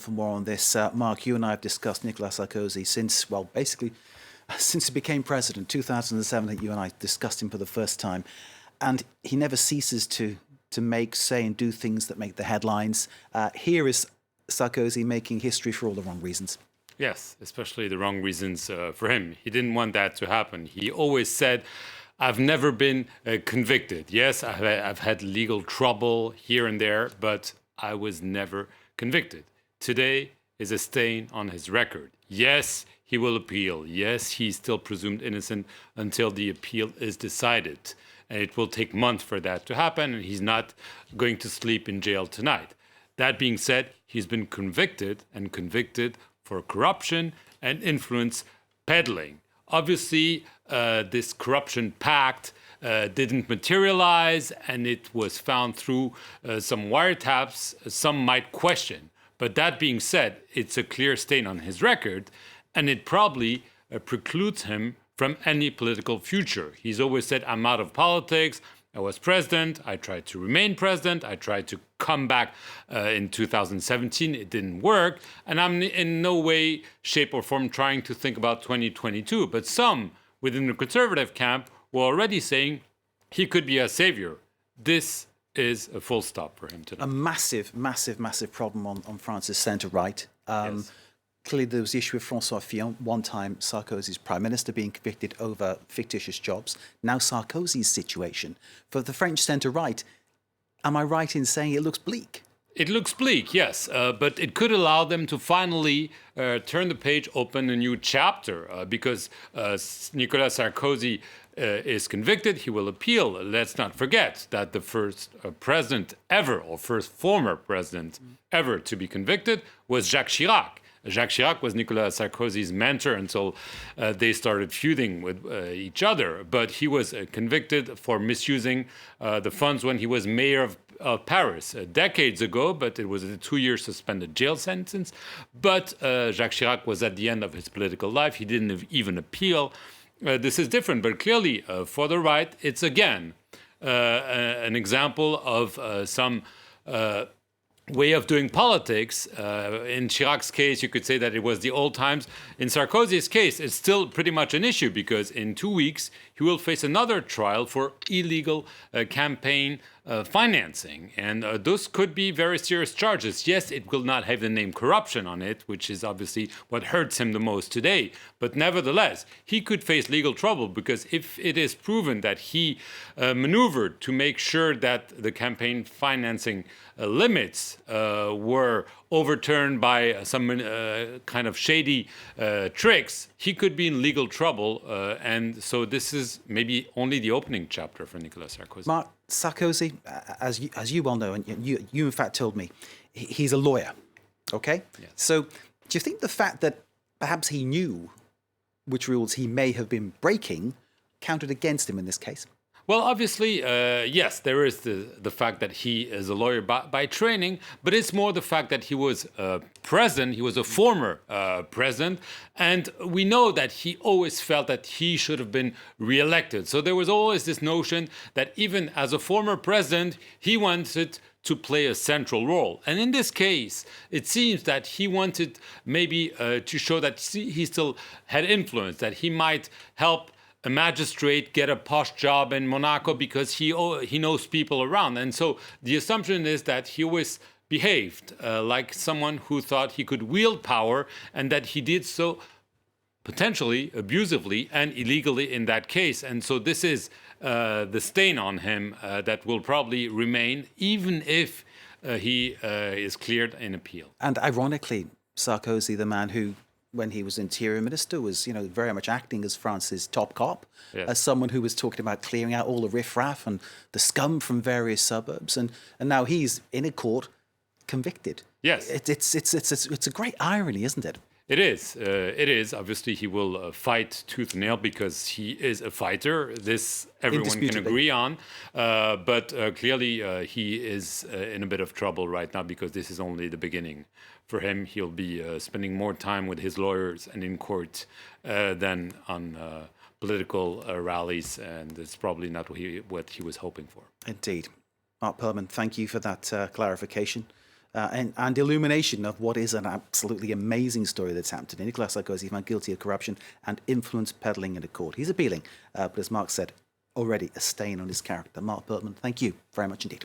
for more on this. Mark, you and I have discussed Nicolas Sarkozy since, well, basically, since he became president, 2007, you and I discussed him for the first time. And he never ceases to make, say, and do things that make the headlines. Here is Sarkozy making history for all the wrong reasons. Yes, especially the wrong reasons for him. He didn't want that to happen. He always said, I've never been convicted. Yes, I've had legal trouble here and there, but I was never convicted. Today is a stain on his record. Yes, he will appeal. Yes, he's still presumed innocent until the appeal is decided. And it will take months for that to happen, and he's not going to sleep in jail tonight. That being said, he's been convicted for corruption and influence peddling. Obviously, this corruption pact didn't materialize, and it was found through some wiretaps some might question. But that being said, it's a clear stain on his record, and it probably precludes him from any political future. He's always said, I'm out of politics. I was president. I tried to remain president. I tried to come back in 2017. It didn't work. And I'm in no way, shape, or form trying to think about 2022. But some within the conservative camp were already saying he could be a savior. This is a full stop for him today. A massive, massive, massive problem on France's centre-right. Yes. Clearly, there was the issue with François Fillon. One time, Sarkozy's prime minister being convicted over fictitious jobs. Now Sarkozy's situation. For the French centre-right, am I right in saying it looks bleak? It looks bleak, yes, but it could allow them to finally turn the page, open a new chapter, because Nicolas Sarkozy is convicted. He will appeal. Let's not forget that the first president ever, or first former president ever to be convicted was Jacques Chirac. Jacques Chirac was Nicolas Sarkozy's mentor until they started feuding with each other. But he was convicted for misusing the funds when he was mayor of Paris decades ago, but it was a 2-year suspended jail sentence. But Jacques Chirac was at the end of his political life. He didn't even appeal. This is different, but clearly for the right, it's again an example of some way of doing politics. In Chirac's case, you could say that it was the old times. In Sarkozy's case, it's still pretty much an issue because in 2 weeks, he will face another trial for illegal campaign financing. And those could be very serious charges. Yes, it will not have the name corruption on it, which is obviously what hurts him the most today. But nevertheless, he could face legal trouble because if it is proven that he maneuvered to make sure that the campaign financing limits were overturned by some kind of shady tricks, he could be in legal trouble. And so this is maybe only the opening chapter for Nicolas Sarkozy. Mark, Sarkozy, as you well know, and you in fact told me, he's a lawyer, okay? Yes. So do you think the fact that perhaps he knew which rules he may have been breaking counted against him in this case? Well, obviously, yes, there is the fact that he is a lawyer by training, but it's more the fact that he was president, he was a former president, and we know that he always felt that he should have been reelected. So there was always this notion that even as a former president, he wanted to play a central role. And in this case, it seems that he wanted maybe to show that he still had influence, that he might help a magistrate get a posh job in Monaco because he knows people around. And so the assumption is that he always behaved like someone who thought he could wield power and that he did so potentially abusively and illegally in that case. And so this is the stain on him that will probably remain even if he is cleared in appeal. And ironically, Sarkozy, the man who, when he was interior minister, was very much acting as France's top cop, Yes. as someone who was talking about clearing out all the riffraff and the scum from various suburbs, and now he's in a court convicted. Yes, It's a great irony, isn't it? It is. It is. Obviously, he will fight tooth and nail because he is a fighter. This everyone can agree on. But clearly, he is in a bit of trouble right now because this is only the beginning. For him, he'll be spending more time with his lawyers and in court than on political rallies, and it's probably not what he was hoping for. Indeed. Mark Perlman, thank you for that clarification. and illumination of what is an absolutely amazing story that's happened today. Nicolas Sarkozy found guilty of corruption and influence peddling in a court. He's appealing, but as Mark said, already a stain on his character. Mark Bertman, thank you very much indeed.